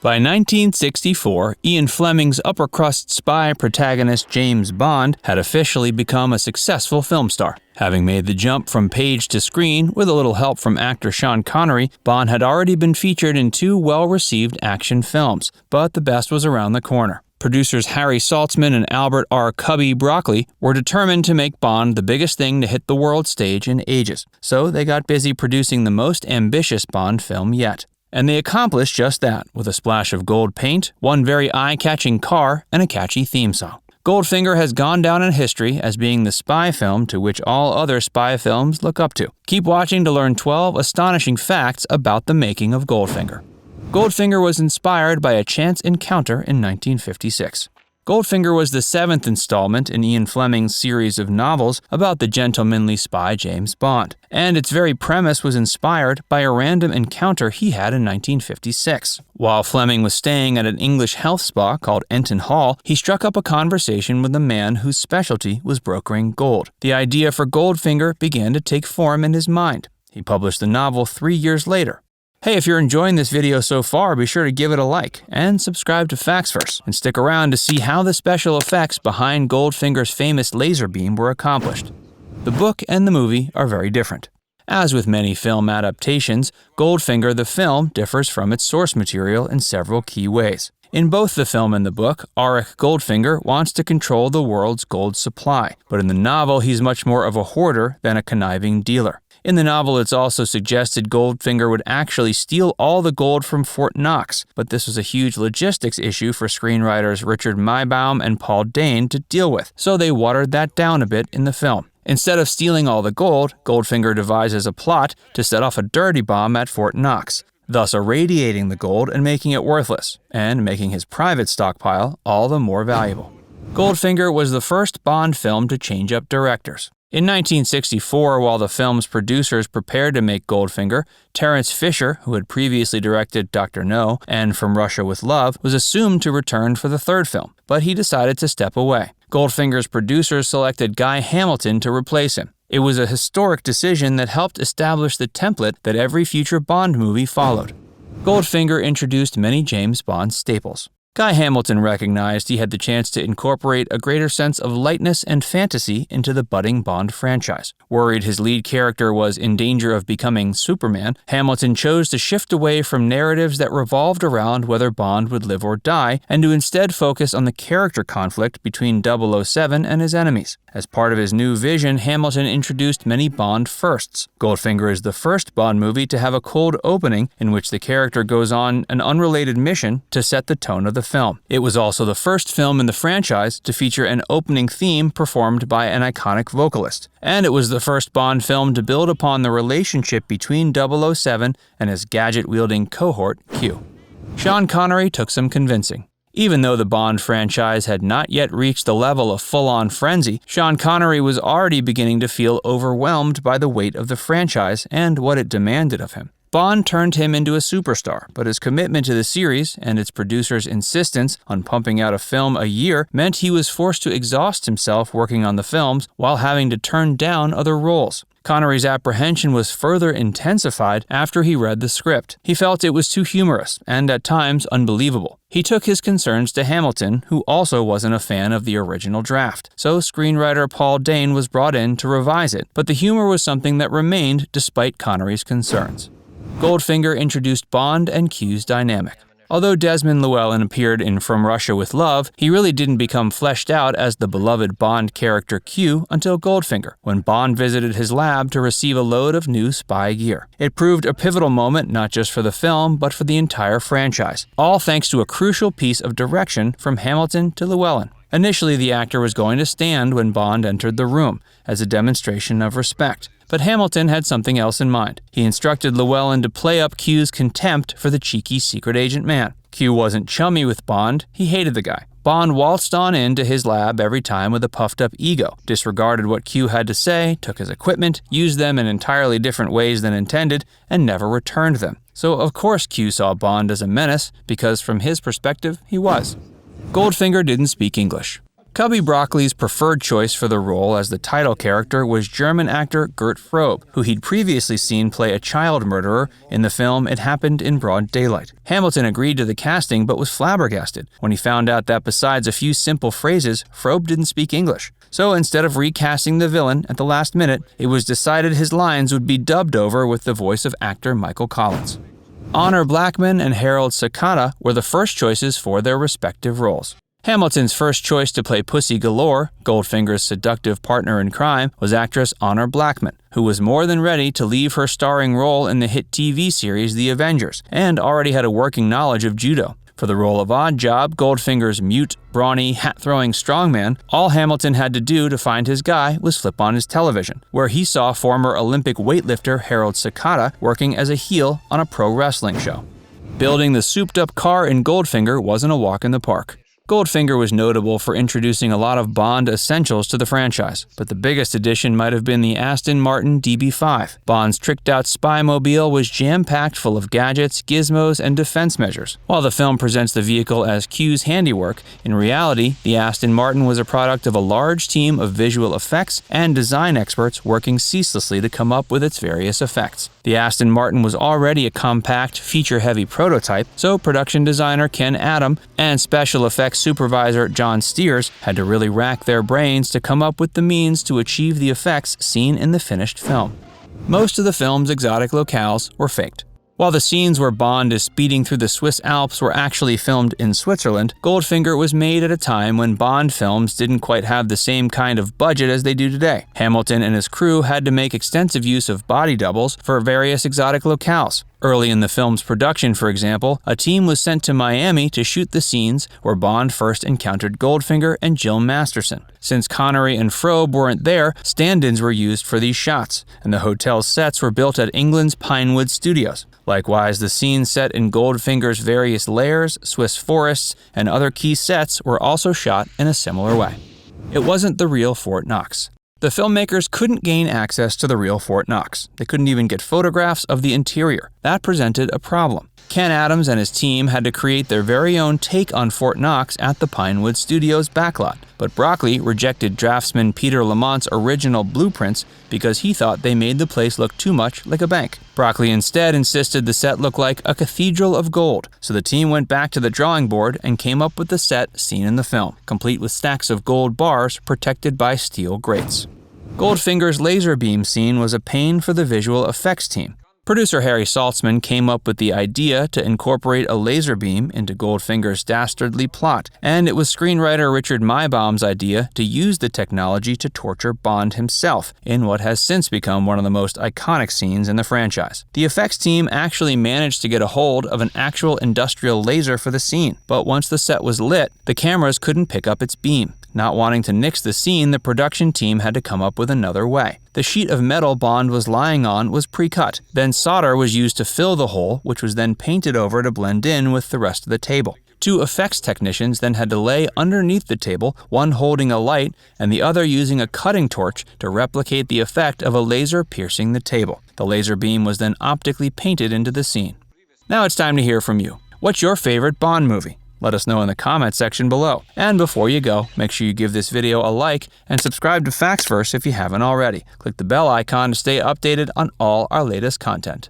By 1964, Ian Fleming's upper-crust spy protagonist James Bond had officially become a successful film star. Having made the jump from page to screen with a little help from actor Sean Connery, Bond had already been featured in 2 well-received action films, but the best was around the corner. Producers Harry Saltzman and Albert R. Cubby Broccoli were determined to make Bond the biggest thing to hit the world stage in ages, so they got busy producing the most ambitious Bond film yet. And they accomplished just that, with a splash of gold paint, one very eye-catching car, and a catchy theme song. Goldfinger has gone down in history as being the spy film to which all other spy films look up to. Keep watching to learn 12 astonishing facts about the making of Goldfinger. Goldfinger was inspired by a chance encounter in 1956. Goldfinger was the 7th installment in Ian Fleming's series of novels about the gentlemanly spy James Bond, and its very premise was inspired by a random encounter he had in 1956. While Fleming was staying at an English health spa called Enton Hall, he struck up a conversation with a man whose specialty was brokering gold. The idea for Goldfinger began to take form in his mind. He published the novel 3 years later. Hey, if you're enjoying this video so far, be sure to give it a like and subscribe to Facts First, and stick around to see how the special effects behind Goldfinger's famous laser beam were accomplished. The book and the movie are very different. As with many film adaptations, Goldfinger the film differs from its source material in several key ways. In both the film and the book, Auric Goldfinger wants to control the world's gold supply, but in the novel he's much more of a hoarder than a conniving dealer. In the novel, it's also suggested Goldfinger would actually steal all the gold from Fort Knox, but this was a huge logistics issue for screenwriters Richard Maybaum and Paul Dane to deal with, so they watered that down a bit in the film. Instead of stealing all the gold, Goldfinger devises a plot to set off a dirty bomb at Fort Knox, thus irradiating the gold and making it worthless, and making his private stockpile all the more valuable. Goldfinger was the first Bond film to change up directors. In 1964, while the film's producers prepared to make Goldfinger, Terence Fisher, who had previously directed Dr. No and From Russia with Love, was assumed to return for the 3rd film, but he decided to step away. Goldfinger's producers selected Guy Hamilton to replace him. It was a historic decision that helped establish the template that every future Bond movie followed. Goldfinger introduced many James Bond staples. Guy Hamilton recognized he had the chance to incorporate a greater sense of lightness and fantasy into the budding Bond franchise. Worried his lead character was in danger of becoming Superman, Hamilton chose to shift away from narratives that revolved around whether Bond would live or die, and to instead focus on the character conflict between 007 and his enemies. As part of his new vision, Hamilton introduced many Bond firsts. Goldfinger is the first Bond movie to have a cold opening in which the character goes on an unrelated mission to set the tone of the film. It was also the first film in the franchise to feature an opening theme performed by an iconic vocalist. And it was the first Bond film to build upon the relationship between 007 and his gadget-wielding cohort, Q. Sean Connery took some convincing. Even though the Bond franchise had not yet reached the level of full-on frenzy, Sean Connery was already beginning to feel overwhelmed by the weight of the franchise and what it demanded of him. Bond turned him into a superstar, but his commitment to the series and its producers' insistence on pumping out a film a year meant he was forced to exhaust himself working on the films while having to turn down other roles. Connery's apprehension was further intensified after he read the script. He felt it was too humorous and at times unbelievable. He took his concerns to Hamilton, who also wasn't a fan of the original draft. So screenwriter Paul Dane was brought in to revise it, but the humor was something that remained despite Connery's concerns. Goldfinger introduced Bond and Q's dynamic. Although Desmond Llewellyn appeared in From Russia with Love, he really didn't become fleshed out as the beloved Bond character Q until Goldfinger, when Bond visited his lab to receive a load of new spy gear. It proved a pivotal moment not just for the film, but for the entire franchise, all thanks to a crucial piece of direction from Hamilton to Llewellyn. Initially, the actor was going to stand when Bond entered the room, as a demonstration of respect. But Hamilton had something else in mind. He instructed Llewellyn to play up Q's contempt for the cheeky secret agent man. Q wasn't chummy with Bond, he hated the guy. Bond waltzed on into his lab every time with a puffed-up ego, disregarded what Q had to say, took his equipment, used them in entirely different ways than intended, and never returned them. So of course Q saw Bond as a menace, because from his perspective, he was. Goldfinger didn't speak English. Cubby Broccoli's preferred choice for the role as the title character was German actor Gert Frobe, who he'd previously seen play a child murderer in the film It Happened in Broad Daylight. Hamilton agreed to the casting but was flabbergasted when he found out that besides a few simple phrases, Frobe didn't speak English. So instead of recasting the villain at the last minute, it was decided his lines would be dubbed over with the voice of actor Michael Collins. Honor Blackman and Harold Sakata were the first choices for their respective roles. Hamilton's first choice to play Pussy Galore, Goldfinger's seductive partner in crime, was actress Honor Blackman, who was more than ready to leave her starring role in the hit TV series The Avengers, and already had a working knowledge of judo. For the role of Oddjob, Goldfinger's mute, brawny, hat-throwing strongman, all Hamilton had to do to find his guy was flip on his television, where he saw former Olympic weightlifter Harold Sakata working as a heel on a pro wrestling show. Building the souped-up car in Goldfinger wasn't a walk in the park. Goldfinger was notable for introducing a lot of Bond essentials to the franchise, but the biggest addition might have been the Aston Martin DB5. Bond's tricked-out spy-mobile was jam-packed full of gadgets, gizmos, and defense measures. While the film presents the vehicle as Q's handiwork, in reality, the Aston Martin was a product of a large team of visual effects and design experts working ceaselessly to come up with its various effects. The Aston Martin was already a compact, feature-heavy prototype, so production designer Ken Adam and special effects supervisor John Steers had to really rack their brains to come up with the means to achieve the effects seen in the finished film. Most of the film's exotic locales were faked. While the scenes where Bond is speeding through the Swiss Alps were actually filmed in Switzerland, Goldfinger was made at a time when Bond films didn't quite have the same kind of budget as they do today. Hamilton and his crew had to make extensive use of body doubles for various exotic locales. Early in the film's production, for example, a team was sent to Miami to shoot the scenes where Bond first encountered Goldfinger and Jill Masterson. Since Connery and Frobe weren't there, stand-ins were used for these shots, and the hotel's sets were built at England's Pinewood Studios. Likewise, the scenes set in Goldfinger's various lairs, Swiss forests, and other key sets were also shot in a similar way. It wasn't the real Fort Knox. The filmmakers couldn't gain access to the real Fort Knox. They couldn't even get photographs of the interior. That presented a problem. Ken Adams and his team had to create their very own take on Fort Knox at the Pinewood Studios backlot, but Broccoli rejected draftsman Peter Lamont's original blueprints because he thought they made the place look too much like a bank. Broccoli instead insisted the set look like a cathedral of gold, so the team went back to the drawing board and came up with the set seen in the film, complete with stacks of gold bars protected by steel grates. Goldfinger's laser beam scene was a pain for the visual effects team. Producer Harry Saltzman came up with the idea to incorporate a laser beam into Goldfinger's dastardly plot, and it was screenwriter Richard Maibaum's idea to use the technology to torture Bond himself in what has since become one of the most iconic scenes in the franchise. The effects team actually managed to get a hold of an actual industrial laser for the scene, but once the set was lit, the cameras couldn't pick up its beam. Not wanting to nix the scene, the production team had to come up with another way. The sheet of metal Bond was lying on was pre-cut. Then solder was used to fill the hole, which was then painted over to blend in with the rest of the table. Two effects technicians then had to lay underneath the table, one holding a light and the other using a cutting torch to replicate the effect of a laser piercing the table. The laser beam was then optically painted into the scene. Now it's time to hear from you. What's your favorite Bond movie? Let us know in the comment section below. And before you go, make sure you give this video a like and subscribe to FactsVerse if you haven't already. Click the bell icon to stay updated on all our latest content.